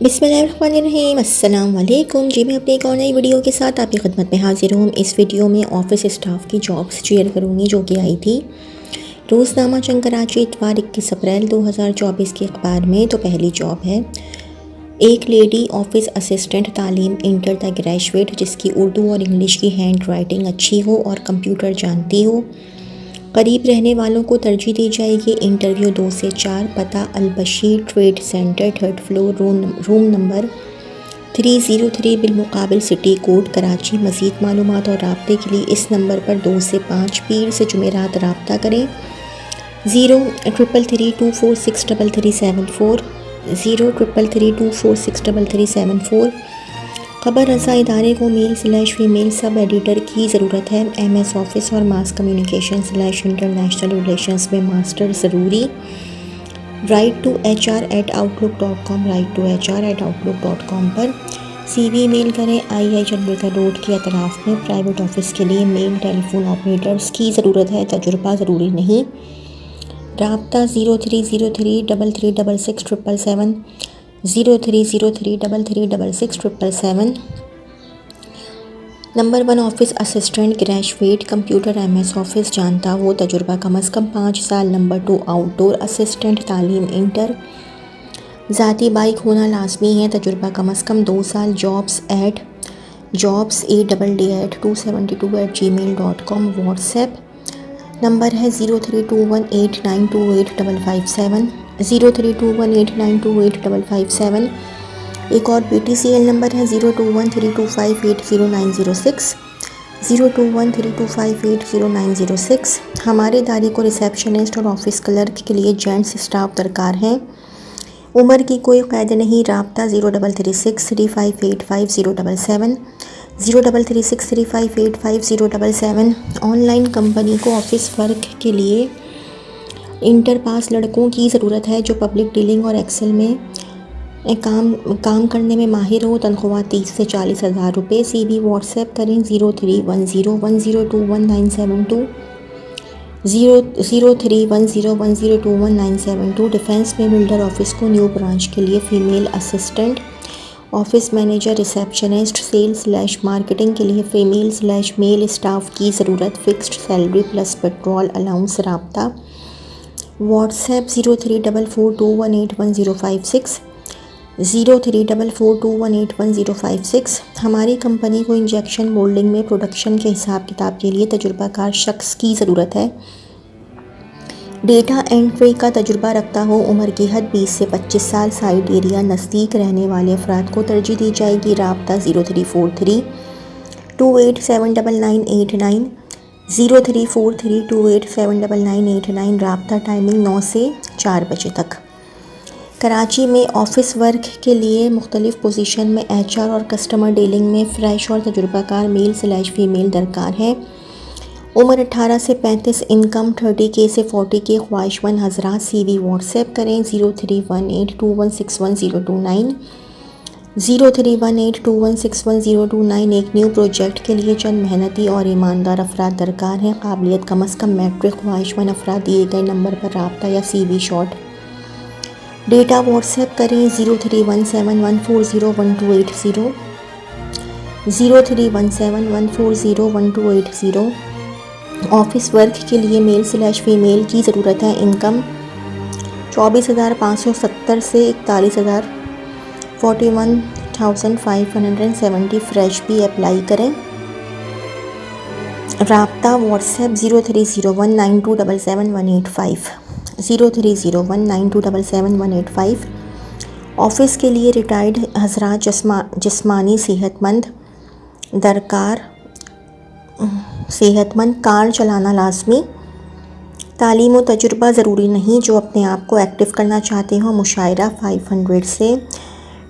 बिस्मिल्लाहिर्रहमानिर्रहीम। अस्सलाम वालेकुम जी। मैं अपनी एक और नई वीडियो के साथ आपकी खिदमत में हाजिर हूँ। इस वीडियो में ऑफिस स्टाफ की जॉब्स शेयर करूँगी जो कि आई थी रोज़नामा जंग कराची इतवार 21 अप्रैल 2024 के अखबार में। तो पहली जॉब है एक लेडी ऑफिस असिस्टेंट तालीम इंटर तक ग्रेजुएट जिसकी उर्दू और इंग्लिश की हैंड राइटिंग अच्छी हो और कंप्यूटर जानती हो। करीब रहने वालों को तरजीह दी जाएगी। इंटरव्यू 2 से 4। पता Albasheer trade centre 3rd floor room number 303 बिलमुकाबिल सिटी कोड कराची। मज़ीद मालूमात और राब्ते के लिए इस नंबर पर 2 से 5 पीर से जुमेरात राब्ता करें। 03332463374 03332463374। खबर रसा इदारे को मेल/फीमेल सब एडिटर की ज़रूरत है। MS ऑफिस और मास कम्युनिकेशन/इंटरनेशनल रिलेशंस में मास्टर ज़रूरी। write2hr@outlook.com write2hr@outlook.com पर CV मेल करें। II जनरेटर रोड के अतराफ़ में प्राइवेट ऑफिस के लिए मेल टेलीफोन ऑपरेटर्स की ज़रूरत है। तजुर्बा ज़रूरी नहीं। राब्ता 0303336677 0303336677। Number 1 office assistant graduate computer MS office जानता हो। तजुर्बा कम अज़ कम 5 साल। नंबर 2 आउटडोर असिस्टेंट तालीम इंटर। ज़ाती बाइक होना लाजमी है। तजुर्बा कम अज़ कम 2 साल। jobs@272@gmail.com। व्हाट्सएप नंबर है 0321892855 0321892855। एक और PTCL नंबर है 021325809006 021325809006। हमारे इदारे को रिसेप्शनिस्ट और ऑफिस क्लर्क के लिए जेंट्स स्टाफ दरकार हैं। उम्र की कोई क़ैद नहीं। राब्ता 0336358577 0336358577। ऑनलाइन कंपनी को ऑफिस वर्क के लिए इंटर पास लड़कों की ज़रूरत है जो पब्लिक डीलिंग और एक्सेल में काम करने में माहिर हो। तनख्वाह 30 से 40 हज़ार रुपये। CV व्हाट्सएप करें 0310102192 0310102192। डिफेंस में बिल्डर ऑफिस को न्यू ब्रांच के लिए female assistant. Office manager receptionist sales marketing के लिए फ़ीमेल/मेल स्टाफ की ज़रूरत। Fixed salary plus petrol allowance. राब्ता व्हाट्सएप 0344218105 0344218105। हमारी कंपनी को इंजेक्शन मोल्डिंग में प्रोडक्शन के हिसाब किताब के लिए तजुर्बाकार शख्स की ज़रूरत है। डेटा एंट्री का तजुर्बा रखता हो। उम्र की हद 20 से 25 साल। साइट एरिया नज़दीक रहने वाले अफराद को तरजीह दी जाएगी। राब्ता 0343287989 0343287989। राब्ता टाइमिंग 9 से 4 बजे तक। कराची में ऑफिस वर्क के लिए मुख्तलिफ़ पोजीशन में HR और कस्टमर डीलिंग में फ़्रेश और तजुर्बाकार मेल/फीमेल दरकार है। उम्र 18 से 35। इनकम 30K से 40K। ख्वाहिशमंद हज़रात CV व्हाट्सएप करें 031821611029 031821611029। एक न्यू प्रोजेक्ट के लिए चंद मेहनती और ईमानदार अफराद दरकार हैं। काबिलियत कम अज़ कम मैट्रिक। ख्वाहिशमंद अफराद दिए गए नंबर पर राब्ता या CV शॉर्ट डेटा व्हाट्सएप करें 0317140128 0317140128। ऑफिस वर्क के लिए मेल/फीमेल की ज़रूरत है। इनकम 24,570 से 41,000 41,570। फ्रेश भी अप्लाई करें। राब्ता व्हाट्सएप 030192771185 030192771185। ऑफिस के लिए रिटायर्ड हज़रात जिस्मानी सेहतमंद कार चलाना लाजमी। तालीम व तजुर्बा ज़रूरी नहीं। जो अपने आप को एक्टिव करना चाहते हो मुशायरा 500 से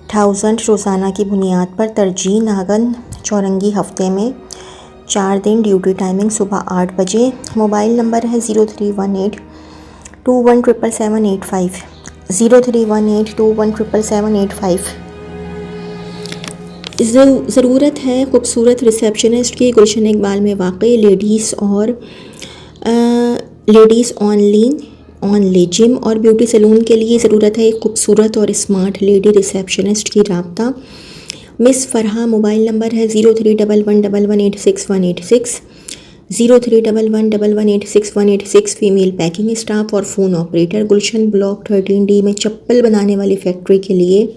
1000 रोज़ाना की बुनियाद पर। तरजीह नागन चौरंगी हफ्ते में 4 दिन। ड्यूटी टाइमिंग सुबह 8 बजे। मोबाइल नंबर है 0318217785 0318217785। ज़रूरत है खूबसूरत रिसेप्शनिस्ट की गुलशन इकबाल में वाक़ई लेडीज़ ऑनली ऑनली। जिम और ब्यूटी सैलून के लिए ज़रूरत है एक खूबसूरत और स्मार्ट लेडी रिसेप्शनिस्ट की। राब्ता मिस फ़रहा। मोबाइल नंबर है 03111186 03111186 फीमेल पैकिंग स्टाफ और फ़ोन ऑपरेटर। गुलशन ब्लॉक 13D में चप्पल बनाने वाली फैक्ट्री के लिए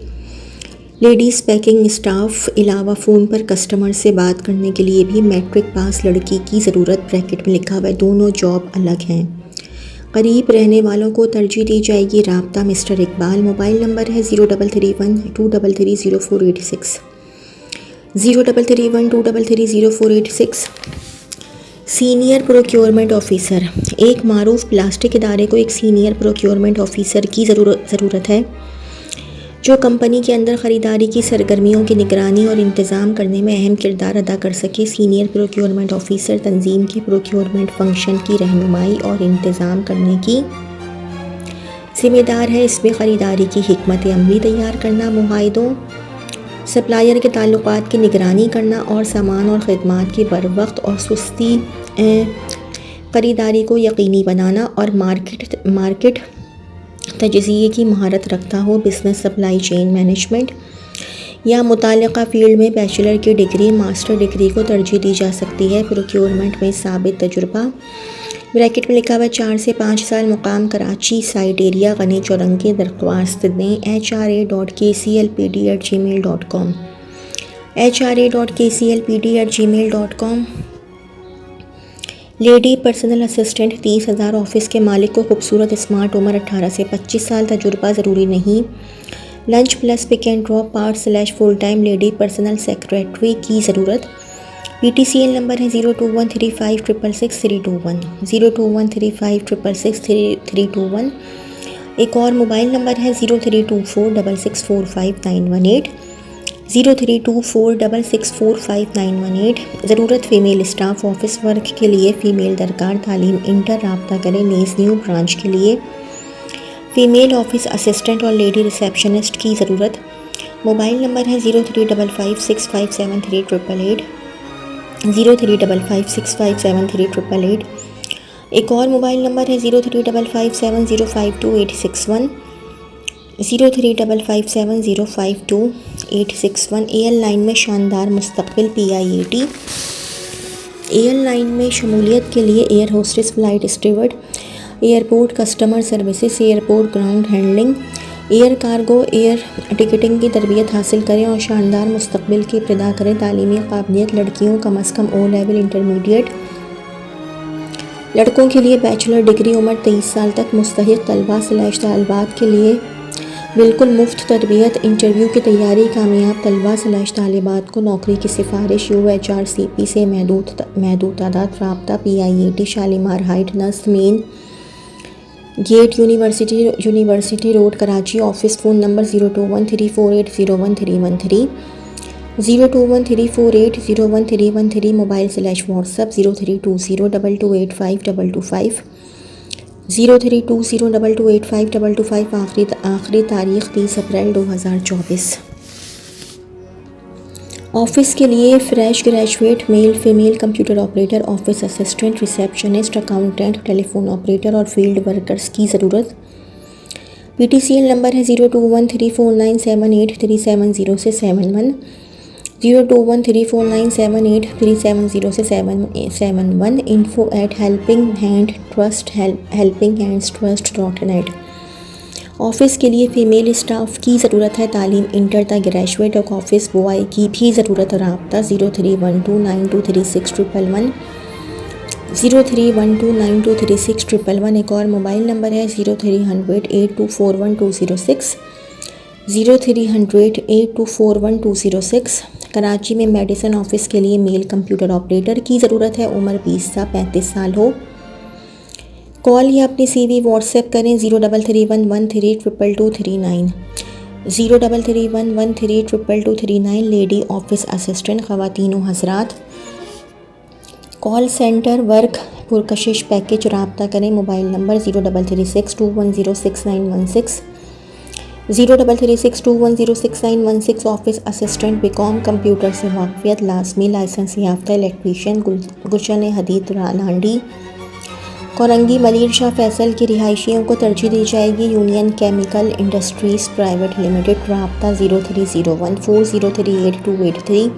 लेडीज़ पैकिंग स्टाफ। अलावा फ़ोन पर कस्टमर से बात करने के लिए भी मैट्रिक पास लड़की की ज़रूरत। ब्रैकेट में लिखा हुआ है। दोनों जॉब अलग हैं। करीब रहने वालों को तरजीह दी जाएगी। राब्ता मिस्टर इकबाल। मोबाइल नंबर है 033123304860 033123304860। Senior procurement officer. एक मारूफ प्लास्टिक इदारे को एक सीनियर प्रोक्योरमेंट ऑफिसर की ज़रूरत है जो कंपनी के अंदर ख़रीदारी की सरगर्मियों की निगरानी और इंतज़ाम करने में अहम किरदार अदा कर सके। सीनियर प्रोक्योरमेंट ऑफिसर तंजीम के प्रोक्योरमेंट फंक्शन की रहनुमाई और इंतज़ाम करने की ज़िम्मेदार है। इसमें ख़रीदारी की हिकमत अमली तैयार करना, मुआहिदों सप्लायर के ताल्लुकात की निगरानी करना और सामान और ख़िदमात की बरवक्त और सुस्ती ख़रीदारी को यकीनी बनाना और मार्केट तजज़िये की महारत रखता हो। बिज़नेस सप्लाई चेन मैनेजमेंट या मुताल्लिक़ा फ़ील्ड में बैचलर की डिग्री, मास्टर डिग्री को तरजीह दी जा सकती है। प्रोक्योरमेंट में साबित तजुर्बा। ब्रैकेट में लिखा हुआ 4 से 5 साल। मुकाम कराची, साइट एरिया गनी चौरंगी। दरख्वास्त दें hra.kclpd@gmail.com hra.kclpd@gmail.com। Lady personal assistant 30,000। Office के मालिक को खूबसूरत स्मार्ट उम्र 18 से 25 साल। तजुर्बा ज़रूरी नहीं। Lunch plus pick and drop part / full time lady personal secretary की ज़रूरत। PTCL नंबर है 0213566321 0213566321। एक और मोबाइल नंबर है 0324664591 0324664591। ज़रूरत फ़ीमेल स्टाफ। ऑफिस वर्क के लिए फ़ीमेल दरकार। तालीम इंटर। राब्ता करें नीस न्यू ब्रांच के लिए फ़ीमेल ऑफिस असिस्टेंट और लेडी रिसेप्शनिस्ट की ज़रूरत। मोबाइल नंबर है 0355657388 0355657388। एक और मोबाइल नंबर है 0355705281 0355705281। एयरलाइन में शानदार मुस्तकबिल PIAT। एयरलाइन में शमूलियत के लिए air hostess, flight steward, airport customer services, airport ground handling, air cargo, air ticketing की तरबियत हासिल करें और शानदार मुस्तकबिल की इब्तिदा करें। तालीमी काबिलियत लड़कियों कम अज़ कम O लेवल इंटरमीडिएट, लड़कों के लिए बैचलर डिग्री। उम्र 23 साल तक। मुस्तहिक़ तलबा/तालिबात के लिए बिल्कुल मुफ्त तरबियत। इंटरव्यू की तैयारी। कामयाब तलबा/तालिबात को नौकरी की सिफारिश। UHRCP से महदूद तादाद। राब्ता PIAT Shalimar height, NUST main gate, university road, Karachi. Office phone number 021348011313 021348011313। Mobile WhatsApp 032022852225 032022852225। आखिरी तारीख़ 30 अप्रैल 2024। ऑफिस के लिए fresh graduate male female computer operator, office assistant, receptionist, accountant, telephone operator और फील्ड वर्कर्स की ज़रूरत। PTCL नंबर है 0213497837 से 71 0213497837 से 71 info@helpinghandstrust.net। ऑफिस के लिए फ़ीमेल स्टाफ की ज़रूरत है। तालीम इंटर तक ग्रेजुएट और ऑफिस बॉय की भी ज़रूरत। राब्ता 0312923611 0312923611। एक और मोबाइल नंबर है 030082412006 030082412006। कराची में मेडिसन ऑफिस के लिए मेल कंप्यूटर ऑपरेटर की ज़रूरत है। उम्र 20 से 35 साल हो। कॉल या अपनी CV व्हाट्सएप करें 0331132239 0331132239। लेडी ऑफिस असिस्टेंट, ख़वातीनो हज़रात। कॉल सेंटर वर्क पुरकशिश पैकेज। राब्ता करें। Mobile number 0336210691 0336210691। Office assistant BCom computer से वाक़फ़ियत लाज़मी। लाइसेंस याफ्ता इलेक्ट्रीशियन गुलशन हदीद लांडी। कोरंगी मलिर शाह फैसल की रिहायशियों को तरजीह दी जाएगी। Union chemical industries private limited, राब्ता 030140388283,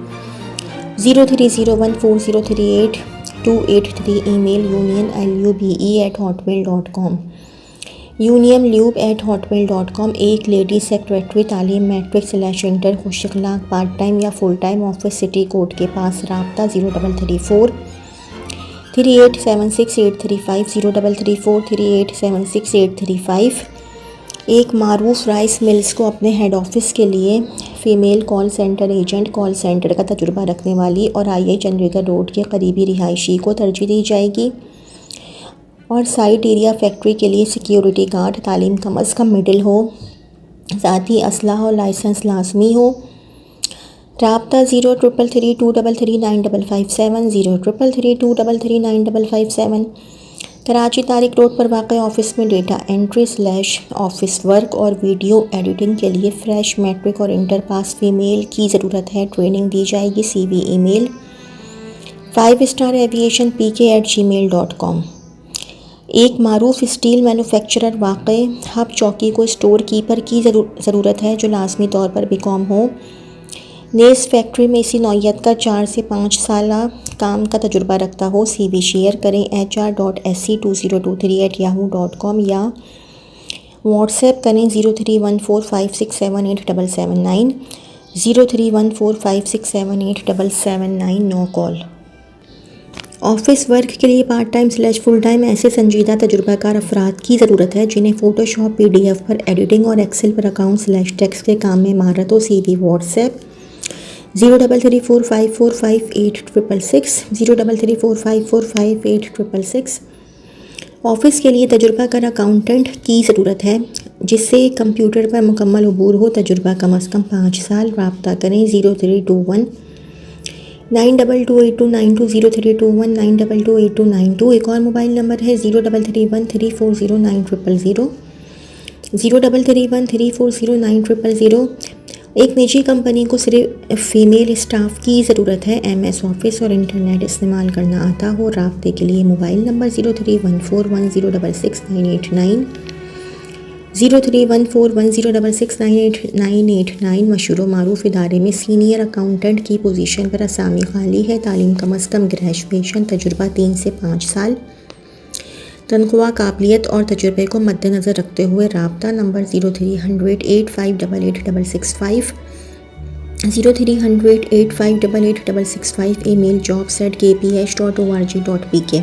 030140388283, ईमेल union@hotmail.com, unionlube@hotmail.com। एक लेडी सेक्रेटरी तालीम मैट्रिक / इंटर खुश अखलाक पार्ट टाइम या full time, office city court के पास, राब्ता 0334 3876 835, 0334 3876 835। एक मारूफ राइस मिल्स को अपने हेड ऑफिस के लिए female call centre agent, call centre का तजुर्बा रखने वाली और आई चंद्रिका रोड के करीबी रिहायशी को तरजीह दी जाएगी। और साइट एरिया फैक्ट्री के लिए सिक्योरिटी गार्ड, तालीम कम अज़ कम मिडिल हो, साथ ही असलहा और लाइसेंस लाजमी हो। राब्ता 0333233957, 0333233957। कराची तारिक रोड पर वाक़ ऑफ़िस में डेटा एंट्री / ऑफ़िस वर्क और वीडियो एडिटिंग के लिए फ़्रेश मैट्रिक और इंटर पास फ़ीमेल की ज़रूरत है। ट्रेनिंग दी जाएगी। CV email 5staraviationpk@gmail.com। एक मारूफ स्टील मैन्युफैक्चरर वाक़ हब चौकी को स्टोर कीपर की ज़रूरत है जो लाजमी तौर पर BCom हो। नेस फैक्ट्री में इसी नौइयत का 4 से 5 साल काम का तजुर्बा रखता हो। CV शेयर करें hr.sc2023@yahoo.com या व्हाट्सएप करें 031456787779, 031456787779। No call. ऑफिस वर्क के लिए पार्ट टाइम / फुल टाइम ऐसे संजीदा तजुर्बाकार अफराद की ज़रूरत है जिन्हें फ़ोटोशॉप PDF पर एडिटिंग और एक्सेल पर अकाउंट / टेक्स्ट के काम में महारत हो। CV WhatsApp 0334545866, 0334545866। ऑफ़िस के लिए तजुर्बाकार अकाउंटेंट की ज़रूरत है जिससे कंप्यूटर पर मुकम्मल अबूर हो, तजुर्बा कम अज़ कम 5 साल। राब्ता करें 0321 9228292, 0321 एक और मोबाइल नंबर है 0331340900, 0331340900। एक निजी कंपनी को सिर्फ फ़ीमेल स्टाफ की ज़रूरत है। MS ऑफ़िस और इंटरनेट इस्तेमाल करना आता हो। राब्ते के लिए मोबाइल नंबर 031410669889, 031410669889। मशहूर मारूफ इदारे में सीनियर अकाउंटेंट की पोजीशन पर असामी खाली है। तालीम कम अज़ कम ग्रेजुएशन, तजुर्बा 3 से 5 साल। तनख्वाह, काबिलियत और तजुर्बे को मद्देनज़र रखते हुए राब्ता नंबर 0300858865, 0300858865। Email jobs@kph.org.pk।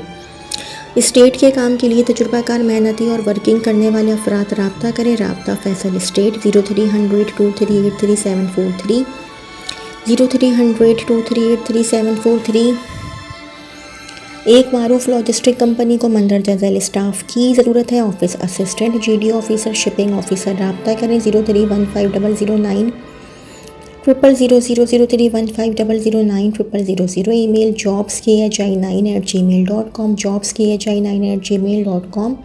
स्टेट के काम के लिए तजुर्बाकार, मेहनती और वर्किंग करने वाले अफराद राब्ता करें। राब्ता फैसल स्टेट 030023833743, 030023833743। एक मारूफ लॉजिस्टिक कंपनी को मंदरजा झैल स्टाफ की ज़रूरत है। Office assistant, GD officer, shipping officer. राब्ता करें 031500900000, 03000315009000। Email jobs@gmail.com, jobs@gmail.com।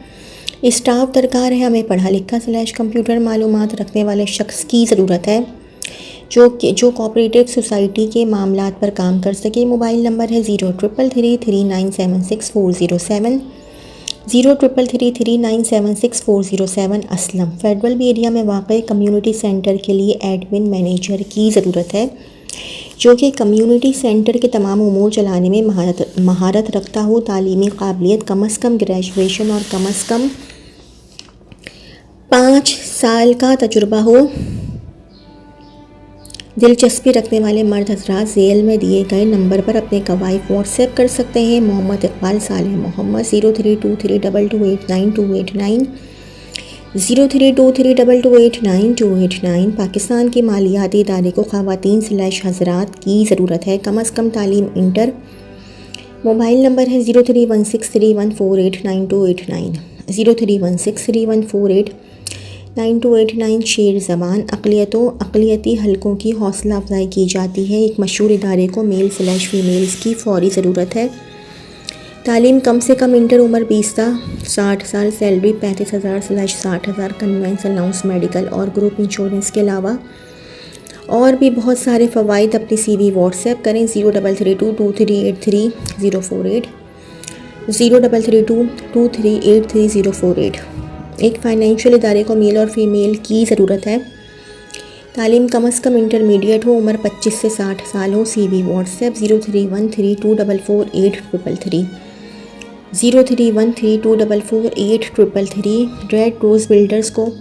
स्टाफ दरकार है, हमें पढ़ा लिखा / कंप्यूटर मालूमात रखने वाले शख्स की ज़रूरत है जो कोऑपरेटिव सोसाइटी के मामलात पर काम कर सके। मोबाइल नंबर है 033339764007, 033339764007। असलम फेडरल बी एरिया में वाक़ कम्युनिटी सेंटर के लिए एडमिन मैनेजर की ज़रूरत है जो कि कम्युनिटी सेंटर के तमाम उमूर चलाने में महारत रखता हो। तालीमी काबिलियत, कम अज़ कम ग्रेजुएशन और कम अज़ कम 5 साल का तजुर्बा हो। दिलचस्पी रखने वाले मर्द हज़रात ज़ेल में दिए गए नंबर पर अपने कवाइफ व्हाट्सएप कर सकते हैं। मोहम्मद इकबाल सालेह मोहम्मद 03232289 03232289 पाकिस्तान के मालियाती इदारे को ख़वातीन / हज़रात की ज़रूरत है। कम अज़ कम तालीम इंटर। मोबाइल नंबर है 031631489289, 031631489289। शेर ज़बान अक़लियती हलकों की हौसला अफजाई की जाती है। एक मशहूर इदारे को मेल / फ़ीमेल्स की फ़ौरी ज़रूरत है। तालीम कम से कम इंटर, उम्र 20 था, 60 साल, सैलरी 35,000 / 60,000, कन्वेंस अलाउंस, मेडिकल और ग्रुप इंश्योरेंस के अलावा और भी बहुत सारे फ़वाइद। अपनी CV व्हाट्सएप करें 0332238048, 0332238308। एक फ़ाइनेंशियल इदारे को मेल और फीमेल की ज़रूरत है। तालीम कम अज़ कम इंटरमीडिएट हो, उम्र 25 से 60 साल हो। CV WhatsApp 0313244833 0313244833। Red rose builders को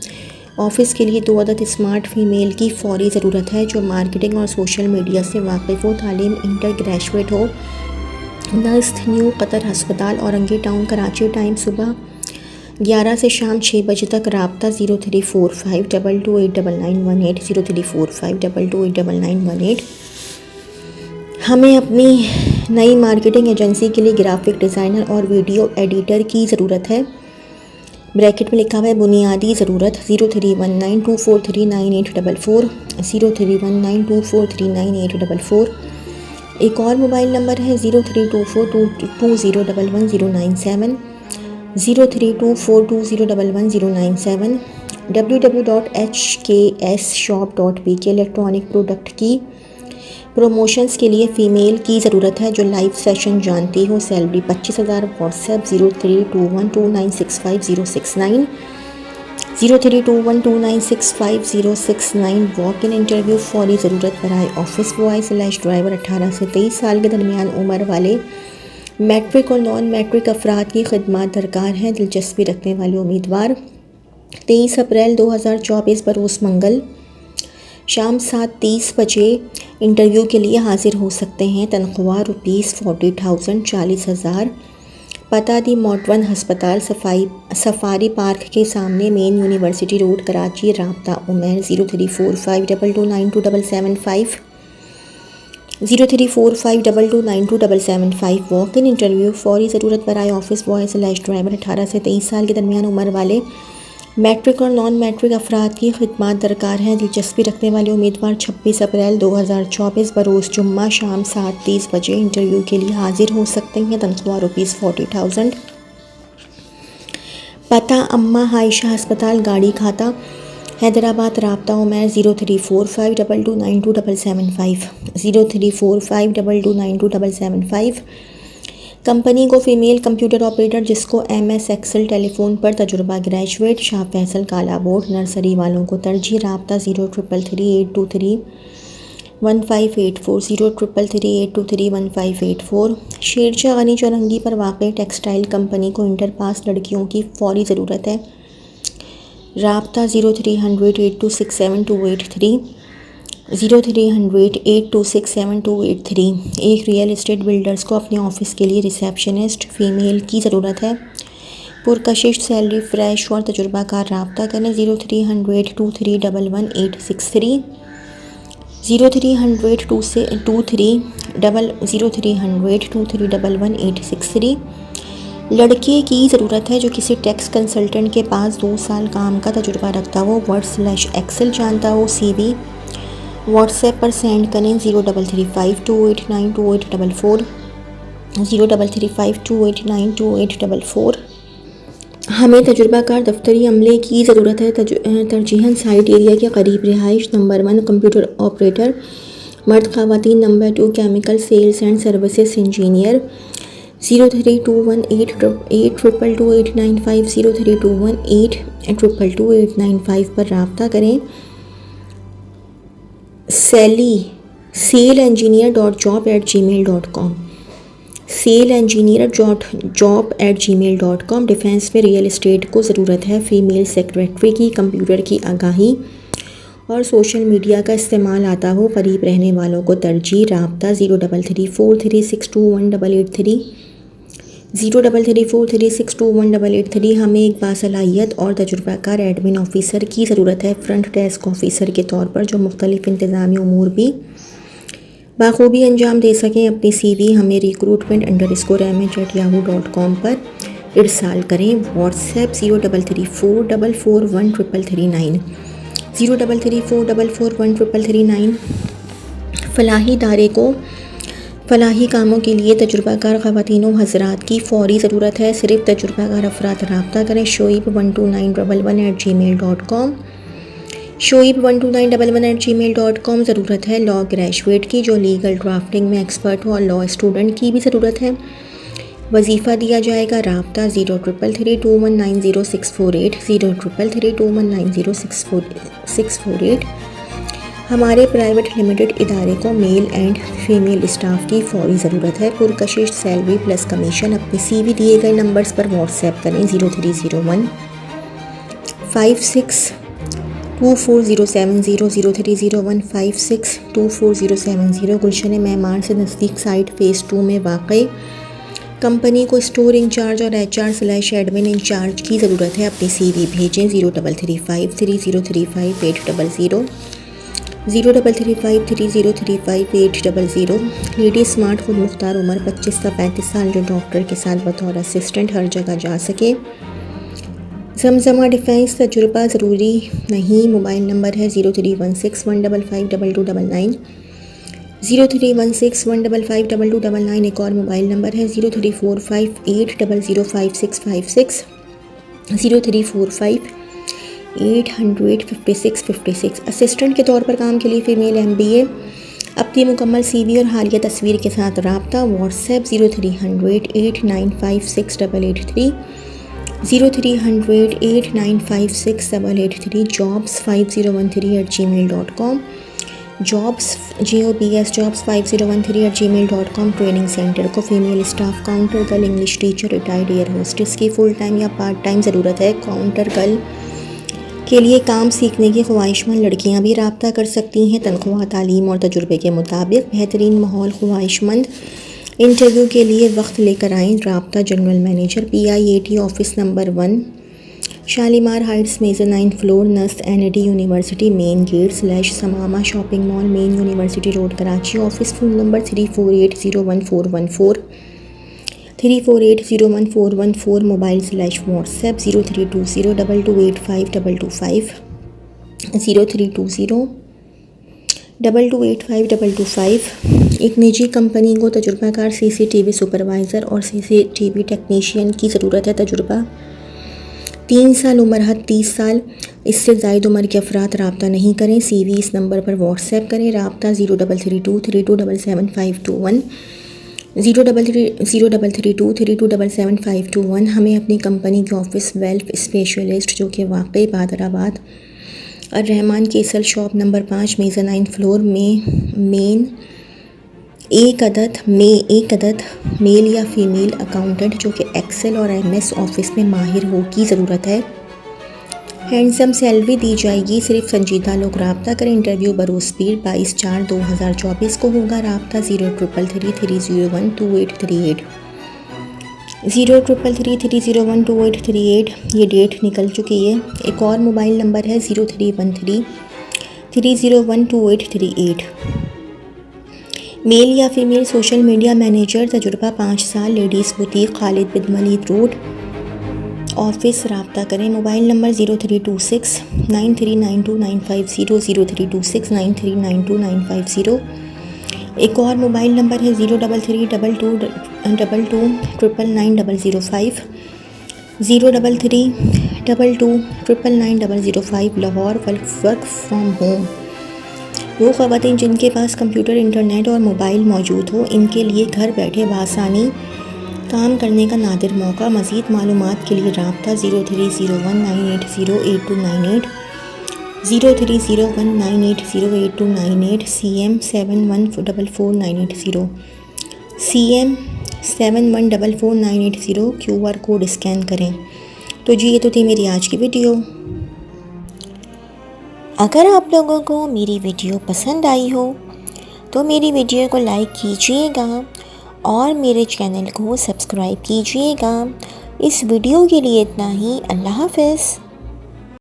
ऑफिस के लिए 2 अदद स्मार्ट फीमेल की फ़ौरी ज़रूरत है जो मार्केटिंग और सोशल मीडिया से वाकिफ़ हो, तालीम इंटर ग्रेजुएट हो। नर्स न्यू कतर हस्पताल औरंगी टाउन कराची। टाइम सुबह 11 से शाम 6 बजे तक। राब्ता 0345228918 0345228918। हमें अपनी नई मार्केटिंग एजेंसी के लिए ग्राफिक डिज़ाइनर और वीडियो एडिटर की ज़रूरत है। ब्रैकेट में लिखा हुआ है बुनियादी ज़रूरत। 031924398844 031924398844। एक और मोबाइल नंबर है 032420111097 032420111097। www.hksshop.pk इलेक्ट्रॉनिक प्रोडक्ट की प्रमोशंस के लिए फ़ीमेल की ज़रूरत है जो लाइव सेशन जानती हो। Salary 25,000। WhatsApp 0321296569 0321296569। Walk in interview फौरी ज़रूरत बराए ऑफिस बॉय/ड्राइवर 18 से 23 साल के दरमियान उम्र वाले मैट्रिक और नॉन मैट्रिक अफराद की खिदमत दरकार हैं। दिलचस्पी रखने वाले उम्मीदवार 23 अप्रैल 2024 बरोज़ मंगल शाम 7:30 बजे इंटरव्यू के लिए हाजिर हो सकते हैं। तनख्वाह ₹40,000 40,000। पता दी मॉडर्न हस्पताल सफारी पार्क के सामने, मेन यूनिवर्सिटी रोड कराची। राब्ता उमैर 034522927775 034522927775। वॉक इन इंटरव्यू फौरी ज़रूरत बराए ऑफिस बॉय/ड्राइवर 18 से 23 साल के दरमियान उम्र वाले मैट्रिक और नॉन मैट्रिक अफराद की खिदमत दरकार हैं। दिलचस्पी रखने वाले उम्मीदवार 26 अप्रैल 2024 बरोज़ जुम्मा शाम 7:30 बजे इंटरव्यू के लिए हाजिर हो सकते हैं। तनख्वाह ₹40,000। पता अम्मा आयशा हस्पताल गाड़ी खाता हैदराबाद। राब्ता उमैर 034522927775 034522927775। कंपनी को फ़ीमेल कंप्यूटर ऑपरेटर जिसको MS एक्सेल टेलीफोन पर तजुर्बा ग्रेजुएट। शाह फैसल काला बोर्ड नर्सरी वालों को तरजीह। राब्ता 033382315840 033382315840। शेरशाह गनी चौरंगी पर वाक़ई टेक्सटाइल कंपनी को इंटर पास लड़कियों की फ़ौरी ज़रूरत है। राब्ता 0300826728 0300826728। एक रियल एस्टेट बिल्डर्स को अपने ऑफिस के लिए रिसेप्शनिस्ट फ़ीमेल की ज़रूरत है। पुरकशिश सैलरी फ्रेश और तजुर्बाकार। राब्ता करें 030023111863 030023111863। लड़के की ज़रूरत है जो किसी टैक्स कंसल्टेंट के पास 2 साल काम का तजुर्बा रखता हो, वर्ड/एक्सेल जानता हो। CV व्हाट्सएप पर सेंड करें 033528928844 033528928844। हमें तजुर्बाकार दफ्तरी अमले की ज़रूरत है। तरजीहन साइट एरिया के करीब रिहाइश। नंबर 1 कंप्यूटर ऑपरेटर मर्द ख़वातीन। Number 2 chemical sales and services engineer. 032188222895 032188222895 पर रब्ता करें। salelengineer.job@gmail.com salelengineer.job@gmail.com। डिफेंस में रियल एस्टेट को ज़रूरत है फ़ीमेल सेक्रेटरी की। कंप्यूटर की आगाही और सोशल मीडिया का इस्तेमाल आता हो, करीब रहने वालों को तरजीह। राब्ता 0334362188 0334362188। हमें एक बासलाहियत और तजुर्बाकार एडमिन ऑफिसर की ज़रूरत है फ्रंट डेस्क ऑफिसर के तौर पर जो मुख्तलिफ इंतज़ामी उमूर भी बाखूबी अंजाम दे सकें। अपनी CV हमें recruitment_mh@yahoo.com पर इरसाल करें। व्हाट्सएप 0334441339 0334441339। फलाही इदारे को फलाही कामों के लिए तजुर्बाकार ख़वातीनों हज़रात की फ़ौरी ज़रूरत है। सिर्फ तजुर्बाकार अफराद रब्ता करें। shoaib12911@gmail.com shoaib12911@gmail.com। ज़रूरत है लॉ ग्रेजुएट की जो लीगल ड्राफ्टिंग में एक्सपर्ट हो और लॉ स्टूडेंट की भी ज़रूरत है। वजीफ़ा दिया जाएगा। राब्ता 0333219068 0333219068। हमारे प्राइवेट लिमिटेड इदारे को मेल एंड फीमेल स्टाफ की फौरी ज़रूरत है। पुरकशिश सैलरी प्लस कमीशन। अपनी CV दिए गए नंबर्स पर व्हाट्सएप करें 0301 562407 0301 562407। गुलशन मेहमान से नज़दीक साइट फ़ेज़ 2 में वाक़ई कंपनी को स्टोर इंचार्ज और HR/एडमिन इंचार्ज की ज़रूरत है। अपनी CV भेजें 03353035 03353035 लेडी स्मार्ट खुद मुख्तार उम्र 25 से 35 साल जो डॉक्टर के साथ बतौर असिस्टेंट हर जगह जा सके। जमजमा डिफेंस तजुर्बा ज़रूरी नहीं। मोबाइल नंबर है 0316155299 0316155299। एक और मोबाइल नंबर है 034580055656 0345805656। असिस्टेंट के तौर पर काम के लिए फ़ीमेल MBA। अपनी मुकम्मल CV और हालिया तस्वीर के साथ राब्ता WhatsApp 0300895683 0300895683 jobs5013@gmail.com jobs5013@gmail.com। Training centre को female staff counter girl, English teacher, retired air hostess की फुल टाइम या पार्ट टाइम ज़रूरत है। काउंटर गर्ल के लिए काम सीखने की ख्वाहिशमंद लड़कियां भी राब्ता कर सकती हैं। तनख्वाह तालीम और तजुर्बे के मुताबिक। बेहतरीन माहौल, ख्वाहिशमंद। इंटरव्यू के लिए वक्त लेकर आएँ। राब्ता general manager PIAT office number 1 Shalimar heights major 9th floor NUST NAD university main gate / Samama shopping mall main university road Karachi. Office phone number 34801414 34801414। Mobile / WhatsApp 0320228525 0320228525। एक निजी कंपनी को तजुर्बाकार CCTV सुपरवाइज़र और CCTV टेक्नीशियन की ज़रूरत है। तजुर्बा 3 साल, उम्र हद 30 साल। इससे ज़ायद उम्र के अफराद राब्ता नहीं करें। CV इस नंबर पर व्हाट्सएप करें। राब्ता 0332327521 0332327521। हमें अपनी कंपनी के ऑफिस वेल्फ स्पेशलिस्ट जो कि वाकई Bahadurabad Arrahman castle shop number 5 major 9th floor में मेन एक अदद मेल या फीमेल अकाउंटेंट जो कि एक्सेल और MS ऑफिस में माहिर हो की ज़रूरत है। हैंडसम सैलरी दी जाएगी। सिर्फ संजीदा लोग राब्ता करें। इंटरव्यू बरोज़ पीर 22/4/2024 को होगा। राब्ता 0333301288 0333301288। ये डेट निकल चुकी है। एक और मोबाइल नंबर है 0313301288। मेल या फीमेल सोशल मीडिया मैनेजर। तजुर्बा 5 साल। लेडीज़ बुटीक खालिद बिन वलीद रोड ऑफिस राब्ता करें। Mobile number 0326939295 0326939295। एक और मोबाइल नंबर है 0332229905 0332229905। Lahore work from home. वो ख़वातीन जिनके पास कंप्यूटर, इंटरनेट और मोबाइल मौजूद हो, इनके लिए घर बैठे बआसानी काम करने का नादिर मौका। मज़ीद मालूमात के लिए राब्ता 0301980828 0301980828 CM 71444980 CM 71444980। QR code scan करें। तो जी, ये तो थी मेरी आज की वीडियो। अगर आप लोगों को मेरी वीडियो पसंद आई हो तो मेरी वीडियो को लाइक कीजिएगा और मेरे चैनल को सब्सक्राइब कीजिएगा। इस वीडियो के लिए इतना ही। अल्लाह हाफ़िज़।